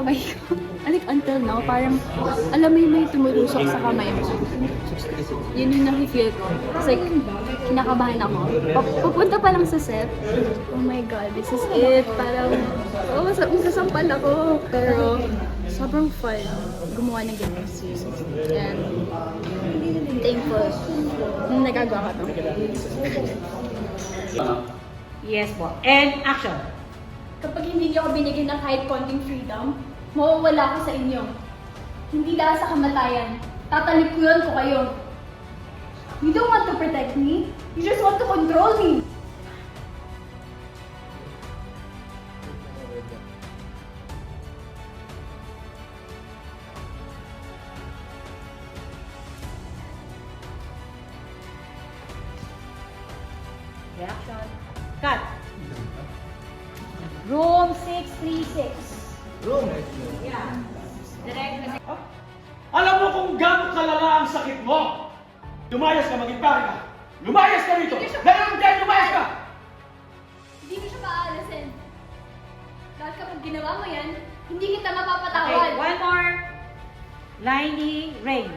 kamay ko. Like until now, parang alam mo yung may tumurusok sa kamay mo. Yun yung nakifeel ko. It's like, kinakabahan ako. Papunta pa lang sa set. Oh my God, this is it. Parang, oh, masasampal ako. Pero, sobrang fun gumawa ng ganyan scene. And, thankful na nagagawa ko to. Yes po. And action. Kapag hindi niyo ako binigyan ng kahit konting freedom, mawawala ako sa inyo. Hindi dahil sa kamatayan. Tatalikuran ko kayo. You don't want to protect me. You just want to control me. Reaction. Cut. Room 636. Room. Yeah. Direct. Alam mo kung gaano kalala ang sakit mo? Lumayas ka, maging pare ka. Lumayas ka rito! Ngayon din, lumayas ka! Hindi ko siya maaalasin. Dahil kapag ginawa mo yan, hindi kita Okay, mapapatawad. one more. Liney Rain.